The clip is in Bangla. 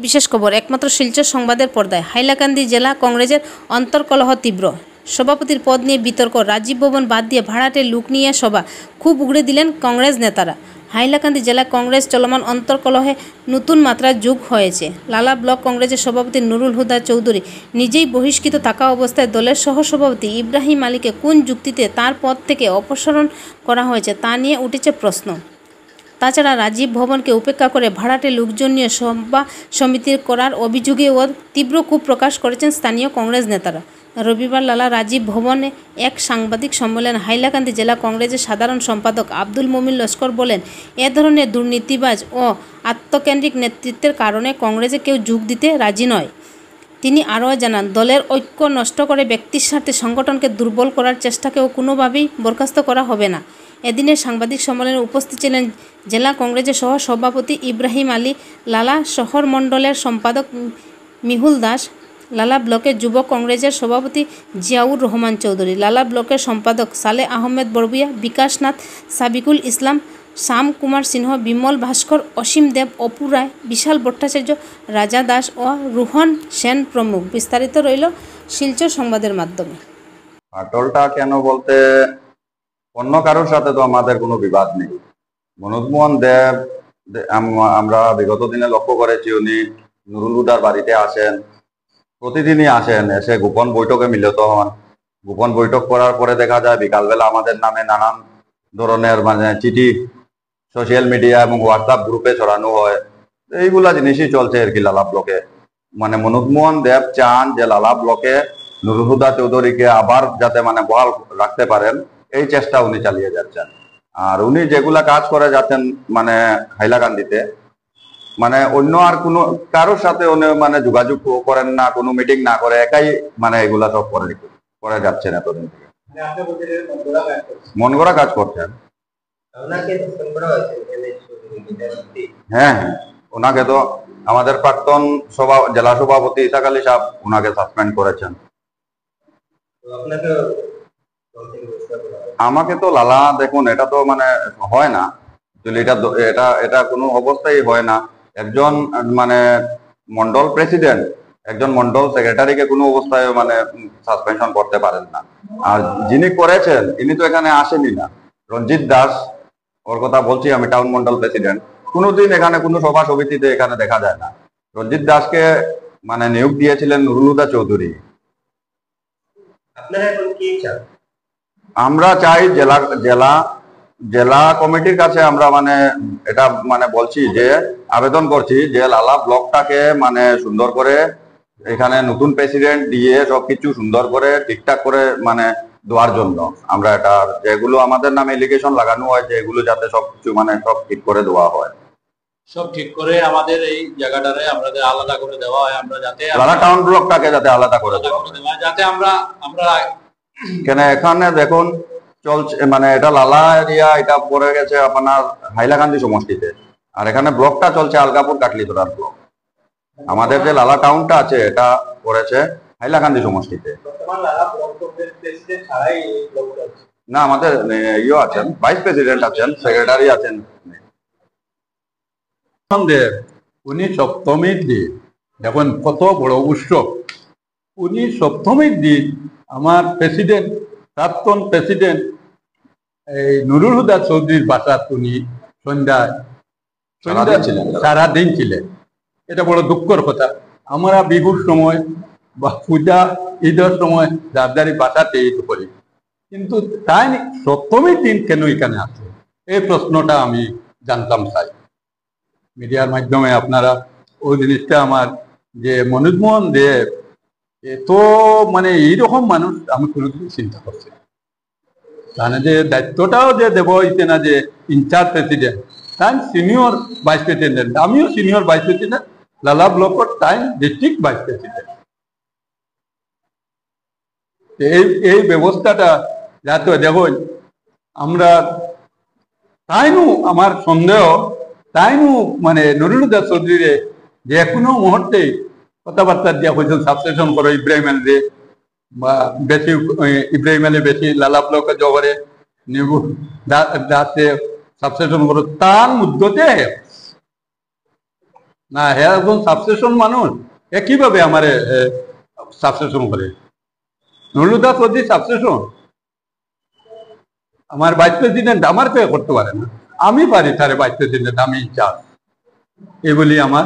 বিশেষ খবর একমাত্র শিলচর সংবাদের পর্দায়। হাইলাকান্দি জেলা কংগ্রেসের অন্তর্কলহ তীব্র। সভাপতির পদ নিয়ে বিতর্ক। রাজীব ভবন বাদ দিয়ে ভাড়াটে লুক নিয়ে সভা। খুব উগড়ে দিলেন কংগ্রেস নেতারা। হাইলাকান্দি জেলা কংগ্রেস চলমান অন্তর্কলহে নতুন মাত্রা যোগ হয়েছে। লালা ব্লক কংগ্রেসের সভাপতি নুরুল হুদা চৌধুরী নিজেই বহিষ্কৃত থাকা অবস্থায় দলের সহসভাপতি ইব্রাহিম আলীকে কোন যুক্তিতে তার পদ থেকে অপসারণ করা হয়েছে তা নিয়ে উঠেছে প্রশ্ন। তাছাড়া রাজীব ভবনকে উপেক্ষা করে ভাড়াটে লোকজন নিয়ে সভা সমিতির করার অভিযোগেও তীব্র ক্ষোভ প্রকাশ করেছেন স্থানীয় কংগ্রেস নেতারা। রবিবার লালা রাজীব ভবনে এক সাংবাদিক সম্মেলনে হাইলাকান্দি জেলা কংগ্রেসের সাধারণ সম্পাদক আব্দুল মমিন লস্কর বলেন, এ ধরনের দুর্নীতিবাজ ও আত্মকেন্দ্রিক নেতৃত্বের কারণে কংগ্রেসে কেউ যোগ দিতে রাজি নয়। তিনি আরও জানান, দলের ঐক্য নষ্ট করে ব্যক্তির স্বার্থে সংগঠনকে দুর্বল করার চেষ্টাকেও কোনোভাবেই বরখাস্ত করা হবে না। এদিনের সাংবাদিক সম্মেলনে উপস্থিত ছিলেন জেলা কংগ্রেসের সহ সভাপতি ইব্রাহিম আলী, লালা শহর মণ্ডলের সম্পাদক মিহুল দাস, লালা ব্লকের যুব কংগ্রেসের সভাপতি জিয়াউর রহমান চৌধুরী, লালা ব্লকের সম্পাদক সালে আহমেদ বড়বুইয়া, বিকাশ নাথ, সাবিকুল ইসলাম, শ্যাম কুমার সিংহ, বিমল ভাস্কর, অসীম দেব, অপু রায়, বিশাল ভট্টাচার্য, রাজা দাস ও রোহন সেন প্রমুখ। বিস্তারিত রইল শিলচর সংবাদের মাধ্যমে। ফাটলটা কেন বলতে, অন্য কারোর সাথে তো আমাদের কোনো বিবাদ নেই। মনোজ মোহন দেব আমরা বিগত দিনে লক্ষ্য করেছি, উনি নুরুল হুদার বাড়িতে আসেন, প্রতিদিনই আসেন, এসে গোপন বৈঠকে মিলিত হন। গোপন বৈঠক করার পরে দেখা যায় বিকালবেলা আমাদের নামে নানান ধরনের চিঠি সোশ্যাল মিডিয়া এবং হোয়াটসঅ্যাপ গ্রুপে ছড়ানো হয়। এইগুলা জিনিসই চলছে আর কি লালা ব্লকে। মনোজ মোহন দেব চান যে লালা ব্লকে নুরুল হুদা চৌধুরীকে আবার যাতে বহাল রাখতে পারেন, এই চেষ্টা উনি চালিয়ে যাচ্ছেন। আর উনি যেগুলা কাজ করে যাচ্ছেন হাইলাকান্দিতে, অন্য আর কোনো কারোর সাথে উনি যোগাযোগ করেন না, কোনো মিটিং না করে একাই এগুলা সব করে যাচ্ছেন এতদিন থেকে। মন গড়া কাজ করছেন। হ্যাঁ, ওনাকে তো আমাদের প্রাক্তন জেলা সভাপতি ইসাক আলী সাহেব ওনাকে সাসপেন্ড করেছেন। আমাকে তো লালা, দেখুন এটা তো হয় না, এটা এটা কোনো অবস্থায় হয় না। একজন মন্ডল প্রেসিডেন্ট একজন মন্ডল সেক্রেটারিকে কোনো অবস্থায় সাসপেনশন করতে পারেন না। আর যিনি করেছেন ইনি তো এখানে আসেনি না, রঞ্জিত দাস, ওর কথা বলছি আমি, টাউন মন্ডল প্রেসিডেন্ট, কোনোদিন এখানে কোনো সভা সমিতিতে এখানে দেখা যায় না। রঞ্জিত দাসকে নিয়োগ দিয়েছিলেন নুরুল হুদা চৌধুরী। আমরা চাই জেলা কমিটির কাছে আমরা এটা বলছি যে আবেদন করছি যে লালা ব্লকটাকে সুন্দর করে এখানে নতুন প্রেসিডেন্ট দিয়ে সবকিছু সুন্দর করে ঠিকঠাক করে দেওয়ার জন্য আমরা এটা যেগুলো আমাদের নামে এলিগেশন লাগানো হয় যে এগুলো যাতে সবকিছু সব ঠিক করে দেওয়া হয়, সব ঠিক করে আমাদের এই জায়গাটারে আমাদের আলাদা করে দেওয়া হয়। আমরা যাতে লালা টাউন ব্লকটাকে যাতে আলাদা করে দেওয়া হয়, যাতে আমরা কেন এখানে দেখুন চলছে এটা লালা এরিয়া, এটা পড়ে গেছে আপনার হাইলাকান্দি সমষ্টিতে, আর এখানে ব্লকটা চলছে আলগাপুর কাটলিতলার ব্লক। আমাদের যে লালা টাউনটা আছে এটা পড়েছে হাইলাকান্দি সমষ্টিতে। না, আমাদের আছেন, ভাইস প্রেসিডেন্ট আছেন, সেক্রেটারি আছেন। উনি সপ্তমীর দিন, দেখুন কত বড় উৎসব, উনি সপ্তমীর দিন আমার প্রেসিডেন্ট, প্রাক্তন প্রেসিডেন্ট এই নুরুল হুদা চৌধুরীর বাসাত উনি সন্ধ্যায় সারাদিন ছিলেন। এটা বড় দুঃখের কথা। আমরা বিহুর সময় বা পূজা ঈদের সময় যার বাসাতে ঈদ করি, কিন্তু তাই সপ্তমীর দিন কেন এখানে আসে, এই প্রশ্নটা আমি জানতাম চাই। মিডিয়ার মাধ্যমে আপনারা ওই জিনিসটা আমার, যে মনোজ মোহন দেব এত এইরকম মানুষ আমি কোনোদিন চিন্তা করছি যে দায়িত্বটাও যে দেব হইতে না, যে ইনচার্জ প্রেসিডেন্ট তাই সিনিয়র ভাইস প্রেসিডেন্ট, আমিও সিনিয়র ভাইস প্রেসিডেন্ট, লালা ব্লকের তাই ডিস্ট্রিক্ট ভাইস প্রেসিডেন্ট। এই ব্যবস্থাটা যাতে দেখুন আমরা তাইনু, আমার সন্দেহ তাইনু নুরুল হুদা চৌধুরীরে যে কোনো মুহূর্তে কথাবার্তা দিয়া হয়েছিল সাবস্টেশন করো ইব্রাহিম আলী, বা বেশি ইব্রাহিম আলী বেশি লালা ব্লকে জগরে নিবু দাসে সাবস্টেশন করো, তার মধ্যে না হ্যাঁ একজন সাবসেশন মানুষ এ কিভাবে আমার সাবসেশন করে? নুরুলহুদা চৌধুরী সাবসেশন আমার ভাইস প্রেসিডেন্ট আমার পে করতে পারে না, আমি পারি তারে ভাইস প্রেসিডেন্ট, আমি ইনচার্জ, এই বলি আমার